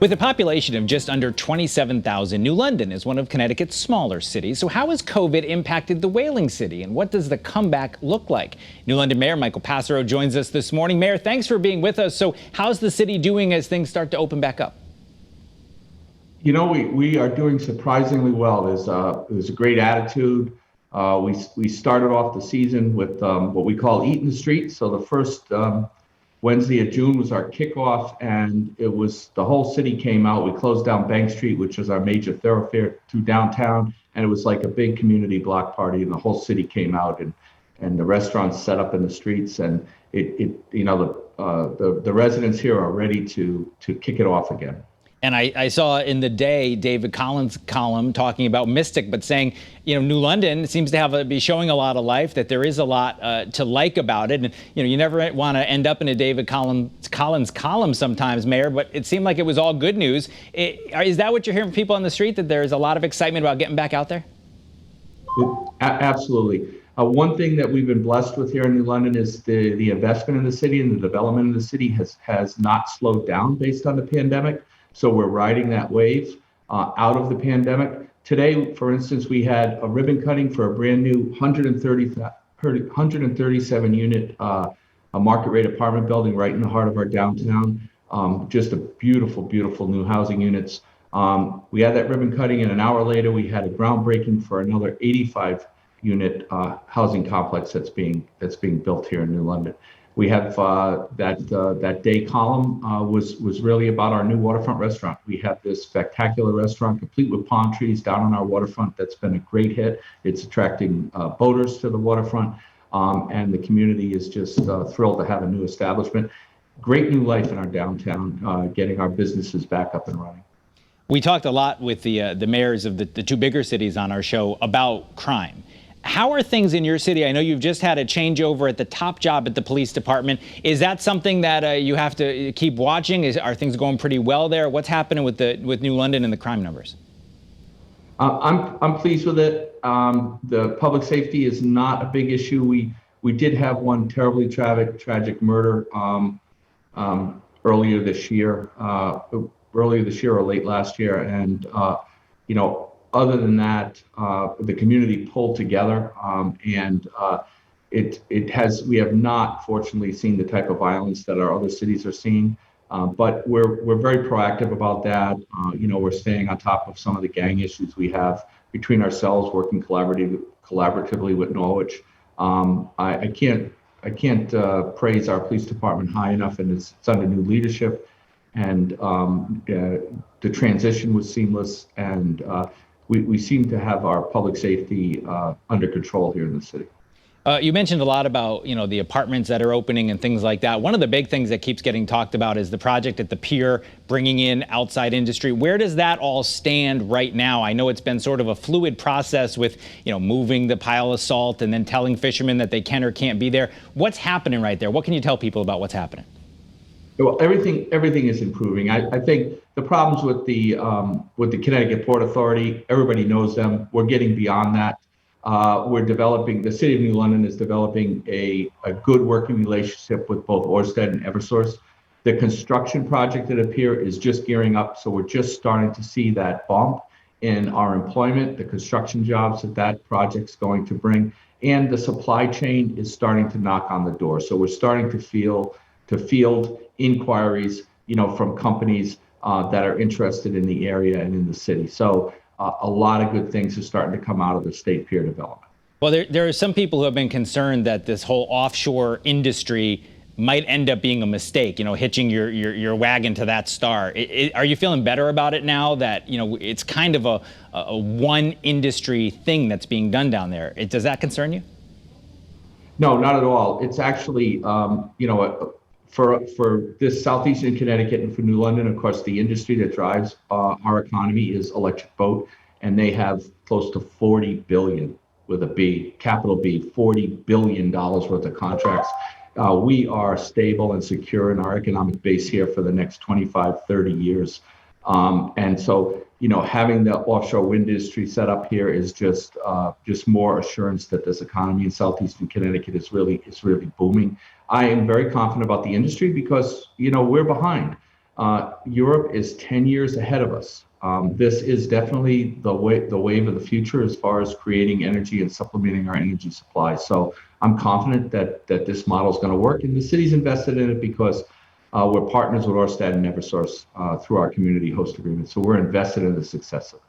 With a population of just under 27,000, New London is one of Connecticut's smaller cities. So how has COVID impacted the whaling city, and what does the comeback look like? New London Mayor Michael Passero joins us this morning. Mayor, thanks for being with us. So how's the city doing as things start to open back up? You know, we are doing surprisingly well. There's a great attitude. We started off the season with what we call Eat in the Street. So the first Wednesday of June was our kickoff, and it was the whole city came out. We closed down Bank Street, which is our major thoroughfare to downtown, and it was like a big community block party, and the whole city came out, and the restaurants set up in the streets, and the residents here are ready to kick it off again. And I saw in the Day David Collins' column talking about Mystic, but saying, New London seems to be showing a lot of life, that there is a lot to like about it. And, you never want to end up in a David Collins column sometimes, Mayor, but it seemed like it was all good news. Is that what you're hearing from people on the street, that there's a lot of excitement about getting back out there? Absolutely. One thing that we've been blessed with here in New London is the investment in the city and the development in the city has not slowed down based on the pandemic. So we're riding that wave out of the pandemic. Today, for instance, we had a ribbon cutting for a brand new 137 unit a market rate apartment building right in the heart of our downtown. Just a beautiful, beautiful new housing units. We had that ribbon cutting, and an hour later we had a groundbreaking for another 85 unit housing complex that's being built here in New London. We have that day column was really about our new waterfront restaurant. We have this spectacular restaurant complete with palm trees down on our waterfront. That's been a great hit. It's attracting boaters to the waterfront, and the community is just thrilled to have a new establishment. Great new life in our downtown, getting our businesses back up and running. We talked a lot with the mayors of the two bigger cities on our show about crime. How are things in your city? I know you've just had a changeover at the top job at the police department. Is that something that you have to keep watching? Are things going pretty well there? What's happening with New London and the crime numbers? I'm pleased with it. The public safety is not a big issue. We did have one terribly tragic murder earlier this year or late last year, and other than that, the community pulled together, and we have not, fortunately, seen the type of violence that our other cities are seeing. But we're very proactive about that. We're staying on top of some of the gang issues we have between ourselves, working collaboratively with Norwich. I can't praise our police department high enough, and it's under new leadership, and the transition was seamless, and we seem to have our public safety under control here in the city. You mentioned a lot about, the apartments that are opening and things like that. One of the big things that keeps getting talked about is the project at the pier, bringing in outside industry. Where does that all stand right now? I know it's been sort of a fluid process with, moving the pile of salt and then telling fishermen that they can or can't be there. What's happening right there? What can you tell people about what's happening? Well, everything is improving. I think the problems with the Connecticut Port Authority, everybody knows them. We're getting beyond that. The city of New London is developing a good working relationship with both Ørsted and Eversource. The construction project at a pier is just gearing up, so we're just starting to see that bump in our employment, the construction jobs that project's going to bring, and the supply chain is starting to knock on the door. So we're starting to field inquiries, from companies that are interested in the area and in the city. So a lot of good things are starting to come out of the state pier development. Well, there are some people who have been concerned that this whole offshore industry might end up being a mistake, hitching your wagon to that star. Are you feeling better about it now that, it's kind of a one industry thing that's being done down there? Does that concern you? No, not at all. It's actually, for this southeastern Connecticut and for New London, of course, the industry that drives our economy is electric boat, and they have close to 40 billion with a B, capital B, $40 billion worth of contracts. We are stable and secure in our economic base here for the next 25, 30 years. And so, having the offshore wind industry set up here is just more assurance that this economy in southeastern Connecticut is really booming. I am very confident about the industry because, we're behind. Europe is 10 years ahead of us. This is definitely the wave of the future as far as creating energy and supplementing our energy supply. So I'm confident that this model is going to work, and the city's invested in it because we're partners with Ørsted and Eversource through our community host agreement. So we're invested in the success of this.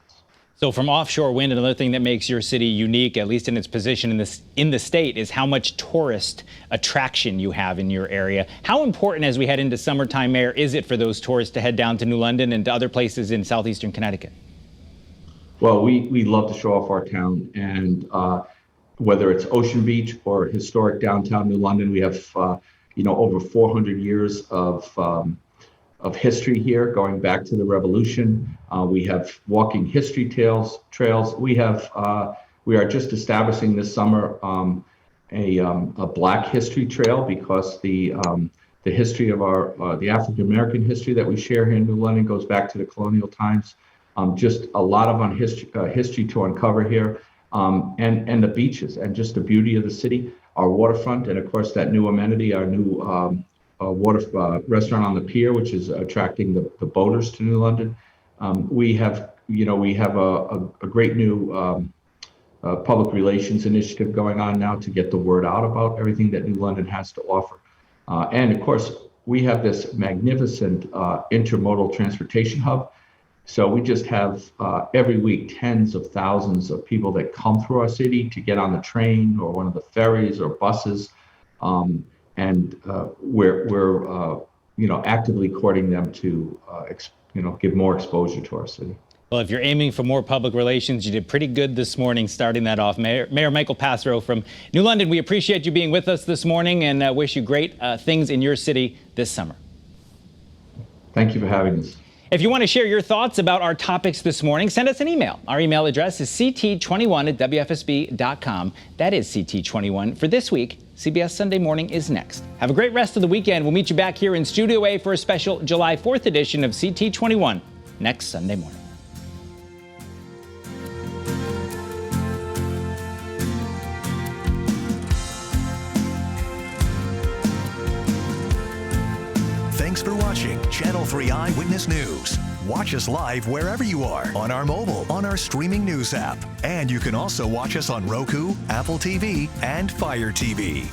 So from offshore wind, another thing that makes your city unique, at least in its position in the state, is how much tourist attraction you have in your area. How important, as we head into summertime, Mayor, is it for those tourists to head down to New London and to other places in southeastern Connecticut? Well, we love to show off our town, and whether it's Ocean Beach or historic downtown New London, we have over 400 years of history here, going back to the Revolution. We have walking history trails. We are just establishing this summer a Black History Trail, because the history of the African American history that we share here in New London goes back to the colonial times. Just a lot of history to uncover here, and the beaches and just the beauty of the city, our waterfront, and of course that new amenity, our new water restaurant on the pier, which is attracting the boaters to New London. We have a great new public relations initiative going on now to get the word out about everything that New London has to offer. And of course, we have this magnificent intermodal transportation hub. So we just have every week tens of thousands of people that come through our city to get on the train or one of the ferries or buses. And we're actively courting them to give more exposure to our city. Well, if you're aiming for more public relations, you did pretty good this morning starting that off. Mayor Michael Passero from New London, we appreciate you being with us this morning, and wish you great things in your city this summer. Thank you for having us. If you want to share your thoughts about our topics this morning, send us an email. Our email address is ct21@wfsb.com. That is ct21 for this week. CBS Sunday Morning is next. Have a great rest of the weekend. We'll meet you back here in Studio A for a special July 4th edition of CT21 next Sunday morning. Thanks for watching Channel 3 Eyewitness News. Watch us live wherever you are, on our mobile, on our streaming news app. And you can also watch us on Roku, Apple TV, and Fire TV.